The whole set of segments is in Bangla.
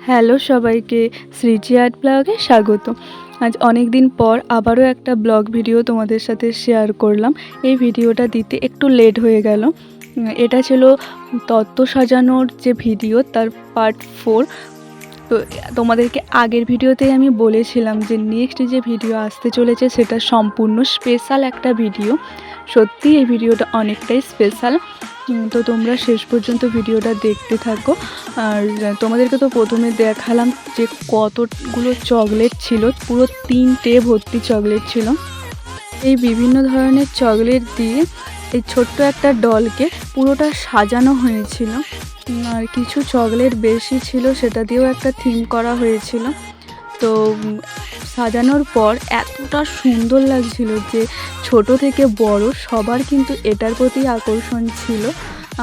হ্যালো সবাইকে, সৃজি আর্ট ব্লগে স্বাগত। আজ অনেক দিন পর আবারও একটা ব্লগ ভিডিও তোমাদের সাথে শেয়ার করলাম। এই ভিডিওটা দিতে একটু লেট হয়ে গেল। এটা ছিল তত্ত্ব সাজানোর যে ভিডিও, তার পার্ট 4। তো তোমাদেরকে আগের ভিডিওতেই আমি বলেছিলাম যে নেক্সট যে ভিডিও আসতে চলেছে সেটা সম্পূর্ণ স্পেশাল একটা ভিডিও। সত্যি এই ভিডিওটা অনেকটাই স্পেশাল। তো তোমরা শেষ পর্যন্ত ভিডিওটা দেখতে থাকো। আর তোমাদেরকে তো প্রথমে দেখালাম যে কতগুলো চকলেট ছিল, পুরো 3টে ভর্তি চকলেট ছিল। এই বিভিন্ন ধরনের চকলেট দিয়ে এই ছোট্ট একটা ডলকে পুরোটা সাজানো হয়েছিল। আর কিছু চকলেট বেশি ছিল, সেটা দিয়েও একটা থিম করা হয়েছিল। তো সাজানোর পর এতটা সুন্দর লাগছিল যে ছোট থেকে বড় সবার কিন্তু এটার প্রতি আকর্ষণ ছিল।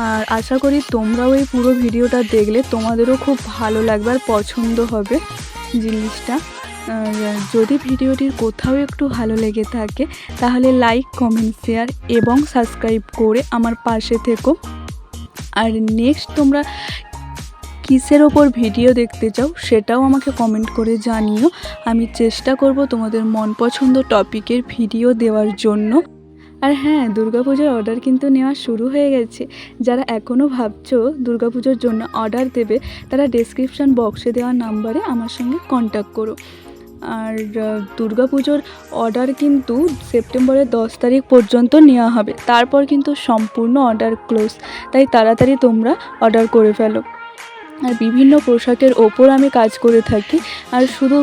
আর আশা করি তোমরাও এই পুরো ভিডিওটা দেখলে তোমাদেরও খুব ভালো লাগবে আর পছন্দ হবে জিনিসটা। আর যদি ভিডিওটির কোথাও একটু ভালো লেগে থাকে তাহলে লাইক, কমেন্ট, শেয়ার এবং সাবস্ক্রাইব করে আমার পাশে থেকো। আর নেক্সট তোমরা কিসের ওপর ভিডিও দেখতে চাও সেটাও আমাকে কমেন্ট করে জানিও। আমি চেষ্টা করব তোমাদের মন পছন্দ টপিকের ভিডিও দেওয়ার জন্য। আর হ্যাঁ, দুর্গাপুজোর অর্ডার কিন্তু নেওয়া শুরু হয়ে গেছে। যারা এখনও ভাবছো দুর্গাপুজোর জন্য অর্ডার দেবে, তারা ডেসক্রিপশন বক্সে দেওয়া নাম্বারে আমার সঙ্গে কন্ট্যাক্ট করো। আর দুর্গাপুজোর অর্ডার কিন্তু সেপ্টেম্বরের 10 তারিখ পর্যন্ত নেওয়া হবে, তারপর কিন্তু সম্পূর্ণ অর্ডার ক্লোজ। তাই তাড়াতাড়ি তোমরা অর্ডার করে ফেলো। আর বিভিন্ন পোশাকের ওপর আমি কাজ করে থাকি। আর শুধু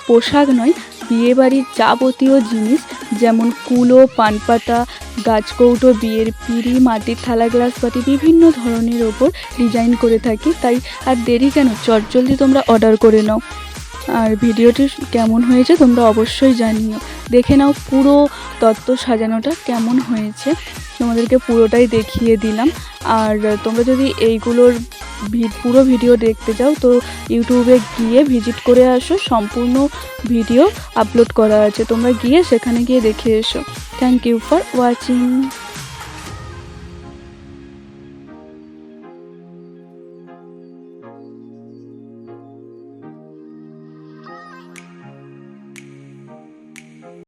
পোশাক নয়, বিয়েবাড়ির যাবতীয় জিনিস যেমন কুলো, পানপাতা, গাছকৌটো, বিয়ের পিঁড়ি, মাটির থালা, গ্লাস, বাটি বিভিন্ন ধরনের ওপর ডিজাইন করে থাকি। তাই আর দেরি কেন, চটজলদি তোমরা অর্ডার করে নাও। আর ভিডিওটি কেমন হয়েছে তোমরা অবশ্যই জানিও। দেখে নাও পুরো তত্ত্ব সাজানোটা কেমন হয়েছে, তোমাদেরকে পুরোটাই দেখিয়ে দিলাম। আর তোমরা যদি এইগুলোর পুরো ভিডিও দেখতে চাও তো ইউটিউবে গিয়ে ভিজিট করে আসো, সম্পূর্ণ ভিডিও আপলোড করা আছে, তোমরা গিয়ে সেখানে গিয়ে দেখে এসো। Thank you for watching.